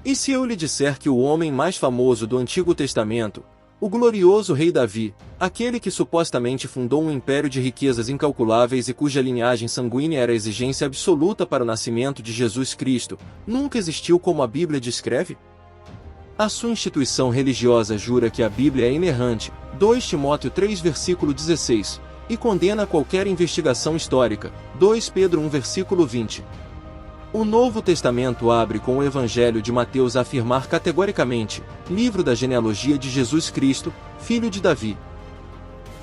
E se eu lhe disser que o homem mais famoso do Antigo Testamento, o glorioso rei Davi, aquele que supostamente fundou um império de riquezas incalculáveis e cuja linhagem sanguínea era a exigência absoluta para o nascimento de Jesus Cristo, nunca existiu como a Bíblia descreve? A sua instituição religiosa jura que a Bíblia é inerrante, 2 Timóteo 3 versículo 16, e condena qualquer investigação histórica, 2 Pedro 1 versículo 20. O Novo Testamento abre com o Evangelho de Mateus a afirmar categoricamente, livro da genealogia de Jesus Cristo, filho de Davi.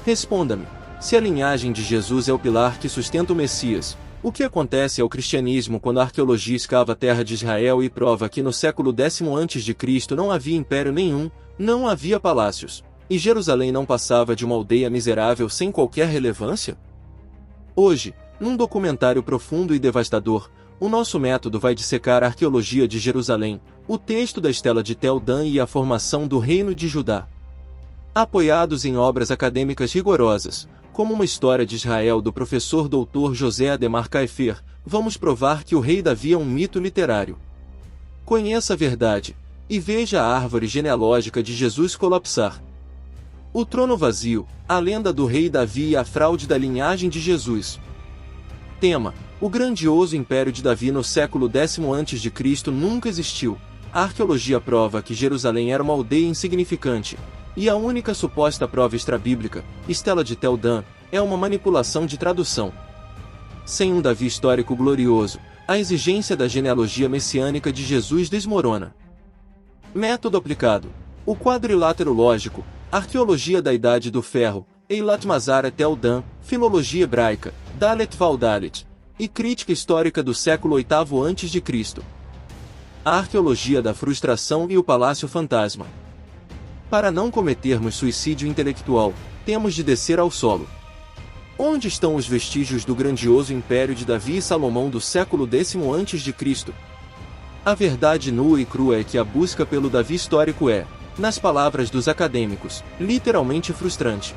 Responda-me, se a linhagem de Jesus é o pilar que sustenta o Messias, o que acontece ao cristianismo quando a arqueologia escava a terra de Israel e prova que no século X a.C. não havia império nenhum, não havia palácios, e Jerusalém não passava de uma aldeia miserável sem qualquer relevância? Hoje, num documentário profundo e devastador, o nosso método vai dissecar a arqueologia de Jerusalém, o texto da Estela de Tel Dan e a formação do Reino de Judá. Apoiados em obras acadêmicas rigorosas, como uma história de Israel do professor Dr. José Ademar Kaifer, vamos provar que o rei Davi é um mito literário. Conheça a verdade, e veja a árvore genealógica de Jesus colapsar. O trono vazio, a lenda do rei Davi e a fraude da linhagem de Jesus. Tema: o grandioso império de Davi no século X a.C. nunca existiu. A arqueologia prova que Jerusalém era uma aldeia insignificante, e a única suposta prova extrabíblica, Estela de Tel Dan, é uma manipulação de tradução. Sem um Davi histórico glorioso, a exigência da genealogia messiânica de Jesus desmorona. Método aplicado: o quadrilátero lógico, arqueologia da Idade do Ferro, Eilat Mazar Tel Dan, filologia hebraica, Dalet Val Dalet, e crítica histórica do século VIII a.C. A arqueologia da frustração e o palácio fantasma. Para não cometermos suicídio intelectual, temos de descer ao solo. Onde estão os vestígios do grandioso império de Davi e Salomão do século X a.C.? A verdade nua e crua é que a busca pelo Davi histórico é, nas palavras dos acadêmicos, literalmente frustrante.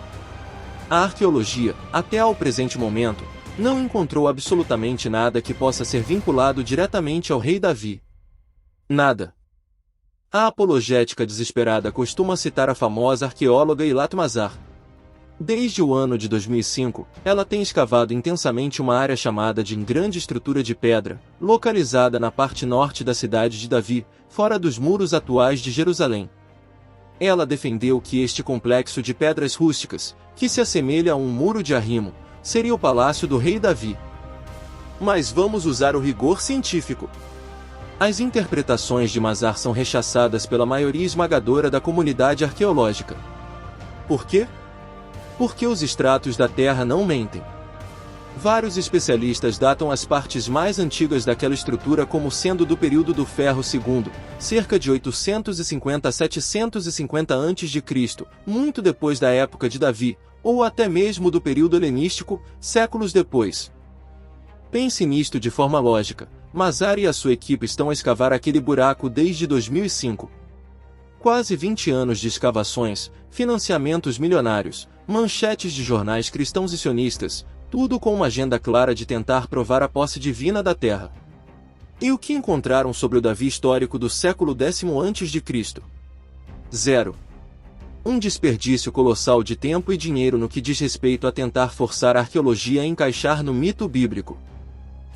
A arqueologia, até ao presente momento, não encontrou absolutamente nada que possa ser vinculado diretamente ao rei Davi. Nada. A apologética desesperada costuma citar a famosa arqueóloga Eilat Mazar. Desde o ano de 2005, ela tem escavado intensamente uma área chamada de Grande Estrutura de Pedra, localizada na parte norte da cidade de Davi, fora dos muros atuais de Jerusalém. Ela defendeu que este complexo de pedras rústicas, que se assemelha a um muro de arrimo, seria o palácio do rei Davi. Mas vamos usar o rigor científico. As interpretações de Mazar são rechaçadas pela maioria esmagadora da comunidade arqueológica. Por quê? Porque os estratos da Terra não mentem. Vários especialistas datam as partes mais antigas daquela estrutura como sendo do período do Ferro II, cerca de 850 a 750 a.C., muito depois da época de Davi, ou até mesmo do período helenístico, séculos depois. Pense nisto de forma lógica. Mazar e a sua equipe estão a escavar aquele buraco desde 2005. Quase 20 anos de escavações, financiamentos milionários, manchetes de jornais cristãos e sionistas, tudo com uma agenda clara de tentar provar a posse divina da terra. E o que encontraram sobre o Davi histórico do século X a.C.? Zero. Um desperdício colossal de tempo e dinheiro no que diz respeito a tentar forçar a arqueologia a encaixar no mito bíblico.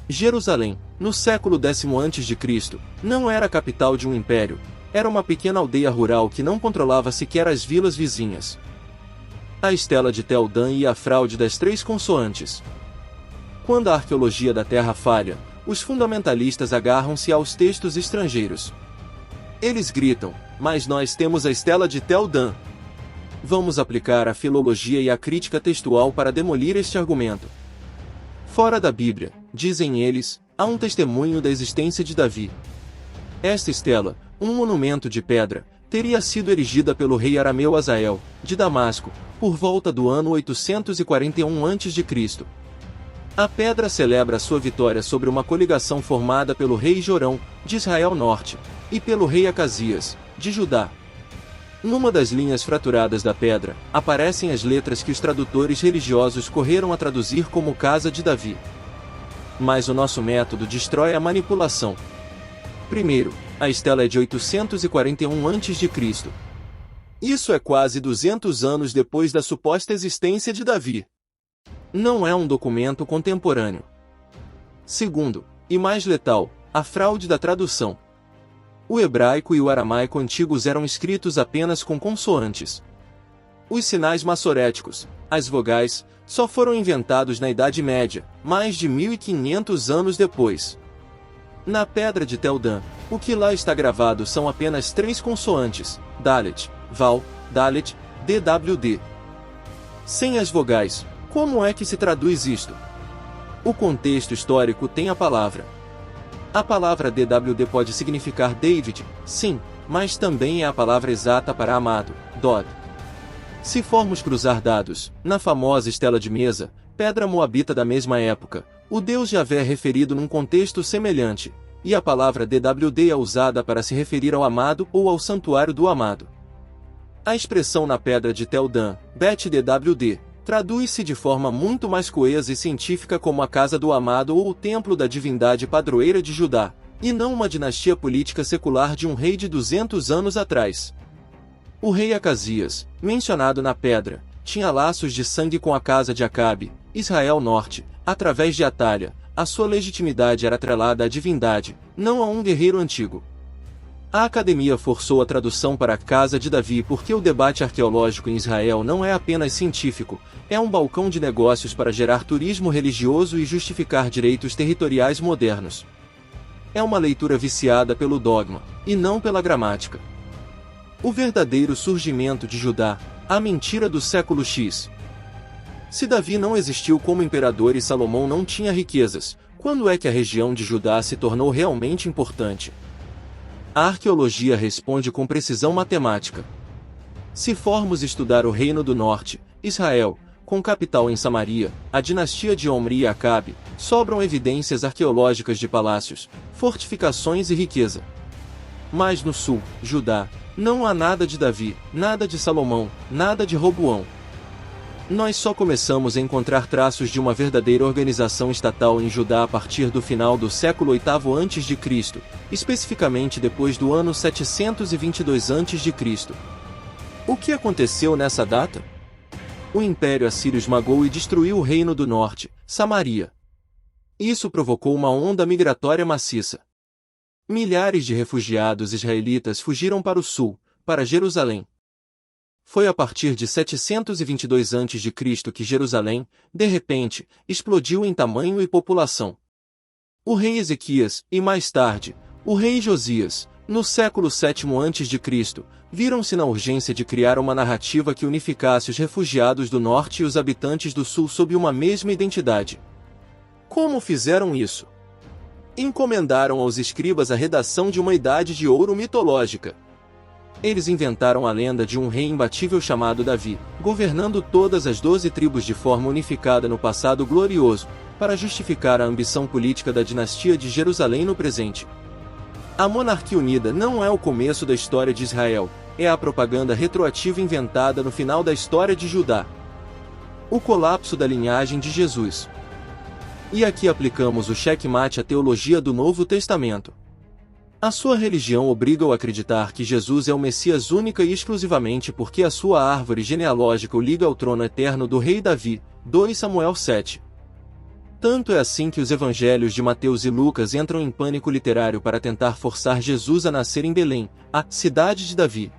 Jerusalém, no século X a.C., não era a capital de um império, era uma pequena aldeia rural que não controlava sequer as vilas vizinhas. A Estela de Tel Dan e a fraude das 3 consoantes. Quando a arqueologia da Terra falha, os fundamentalistas agarram-se aos textos estrangeiros. Eles gritam, mas nós temos a Estela de Tel Dan. Vamos aplicar a filologia e a crítica textual para demolir este argumento. Fora da Bíblia, dizem eles, há um testemunho da existência de Davi. Esta estela, um monumento de pedra, teria sido erigida pelo rei arameu Azael, de Damasco, por volta do ano 841 a.C. A pedra celebra sua vitória sobre uma coligação formada pelo rei Jorão, de Israel Norte, e pelo rei Acasias, de Judá. Numa das linhas fraturadas da pedra, aparecem as letras que os tradutores religiosos correram a traduzir como Casa de Davi. Mas o nosso método destrói a manipulação. Primeiro, a estela é de 841 a.C. Isso é quase 200 anos depois da suposta existência de Davi. Não é um documento contemporâneo. Segundo, e mais letal, a fraude da tradução. O hebraico e o aramaico antigos eram escritos apenas com consoantes. Os sinais massoréticos, as vogais, só foram inventados na Idade Média, mais de 1500 anos depois. Na Pedra de Tel Dan, o que lá está gravado são apenas 3 consoantes, Dalet, Val, Dalet, DWD. Sem as vogais, como é que se traduz isto? O contexto histórico tem a palavra. A palavra DWD pode significar David, sim, mas também é a palavra exata para amado, Dod. Se formos cruzar dados, na famosa estela de mesa, pedra moabita da mesma época, o deus Javé é referido num contexto semelhante, e a palavra DWD é usada para se referir ao amado ou ao santuário do amado. A expressão na pedra de Tel Dan, Bet DWD, traduz-se de forma muito mais coesa e científica como a casa do amado ou o templo da divindade padroeira de Judá, e não uma dinastia política secular de um rei de 200 anos atrás. O rei Acasias, mencionado na pedra, tinha laços de sangue com a casa de Acabe, Israel Norte, através de Atalha. A sua legitimidade era atrelada à divindade, não a um guerreiro antigo. A academia forçou a tradução para a casa de Davi porque o debate arqueológico em Israel não é apenas científico, é um balcão de negócios para gerar turismo religioso e justificar direitos territoriais modernos. É uma leitura viciada pelo dogma, e não pela gramática. O verdadeiro surgimento de Judá, a mentira do século X. Se Davi não existiu como imperador e Salomão não tinha riquezas, quando é que a região de Judá se tornou realmente importante? A arqueologia responde com precisão matemática. Se formos estudar o Reino do Norte, Israel, com capital em Samaria, a dinastia de Omri e Acabe, sobram evidências arqueológicas de palácios, fortificações e riqueza. Mas no sul, Judá, não há nada de Davi, nada de Salomão, nada de Roboão. Nós só começamos a encontrar traços de uma verdadeira organização estatal em Judá a partir do final do século VIII a.C., especificamente depois do ano 722 a.C. O que aconteceu nessa data? O Império Assírio esmagou e destruiu o Reino do Norte, Samaria. Isso provocou uma onda migratória maciça. Milhares de refugiados israelitas fugiram para o sul, para Jerusalém. Foi a partir de 722 a.C. que Jerusalém, de repente, explodiu em tamanho e população. O rei Ezequias, e mais tarde, o rei Josias, no século VII a.C., viram-se na urgência de criar uma narrativa que unificasse os refugiados do norte e os habitantes do sul sob uma mesma identidade. Como fizeram isso? Encomendaram aos escribas a redação de uma idade de ouro mitológica. Eles inventaram a lenda de um rei imbatível chamado Davi, governando todas as 12 tribos de forma unificada no passado glorioso, para justificar a ambição política da dinastia de Jerusalém no presente. A monarquia unida não é o começo da história de Israel, é a propaganda retroativa inventada no final da história de Judá. O colapso da linhagem de Jesus. E aqui aplicamos o checkmate à teologia do Novo Testamento. A sua religião obriga-o a acreditar que Jesus é o Messias única e exclusivamente porque a sua árvore genealógica o liga ao trono eterno do rei Davi, 2 Samuel 7. Tanto é assim que os evangelhos de Mateus e Lucas entram em pânico literário para tentar forçar Jesus a nascer em Belém, a cidade de Davi.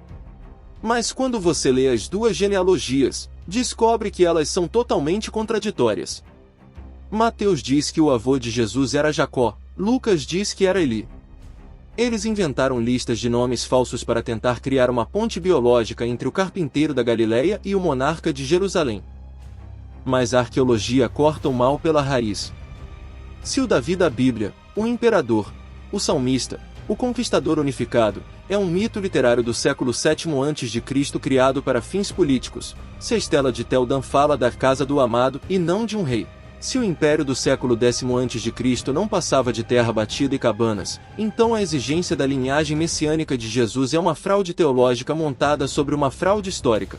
Mas quando você lê as duas genealogias, descobre que elas são totalmente contraditórias. Mateus diz que o avô de Jesus era Jacó, Lucas diz que era Eli. Eles inventaram listas de nomes falsos para tentar criar uma ponte biológica entre o carpinteiro da Galileia e o monarca de Jerusalém. Mas a arqueologia corta o mal pela raiz. Se o Davi da Bíblia, o imperador, o salmista, o conquistador unificado, é um mito literário do século VII a.C. criado para fins políticos, se a estela de Tel Dan fala da casa do amado e não de um rei. Se o império do século X a.C. não passava de terra batida e cabanas, então a exigência da linhagem messiânica de Jesus é uma fraude teológica montada sobre uma fraude histórica.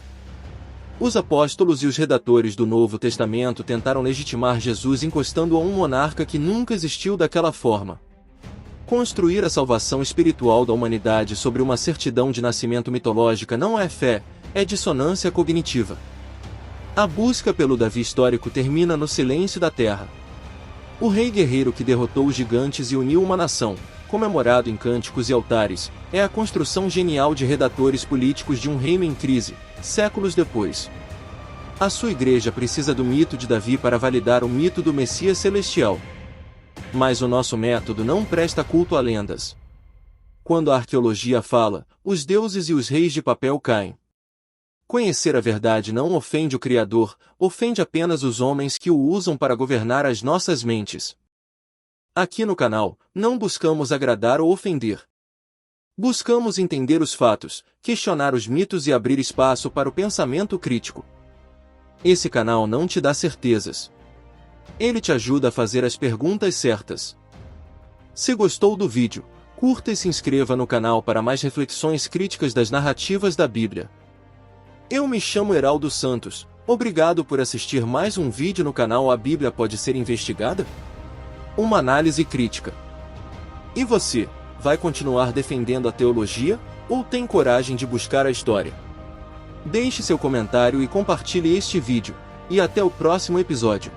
Os apóstolos e os redatores do Novo Testamento tentaram legitimar Jesus encostando a um monarca que nunca existiu daquela forma. Construir a salvação espiritual da humanidade sobre uma certidão de nascimento mitológica não é fé, é dissonância cognitiva. A busca pelo Davi histórico termina no silêncio da terra. O rei guerreiro que derrotou os gigantes e uniu uma nação, comemorado em cânticos e altares, é a construção genial de redatores políticos de um reino em crise, séculos depois. A sua igreja precisa do mito de Davi para validar o mito do Messias celestial. Mas o nosso método não presta culto a lendas. Quando a arqueologia fala, os deuses e os reis de papel caem. Conhecer a verdade não ofende o Criador, ofende apenas os homens que o usam para governar as nossas mentes. Aqui no canal, não buscamos agradar ou ofender. Buscamos entender os fatos, questionar os mitos e abrir espaço para o pensamento crítico. Esse canal não te dá certezas. Ele te ajuda a fazer as perguntas certas. Se gostou do vídeo, curta e se inscreva no canal para mais reflexões críticas das narrativas da Bíblia. Eu me chamo Heraldo Santos, obrigado por assistir mais um vídeo no canal A Bíblia Pode Ser Investigada? Uma análise crítica. E você, vai continuar defendendo a teologia, ou tem coragem de buscar a história? Deixe seu comentário e compartilhe este vídeo, e até o próximo episódio.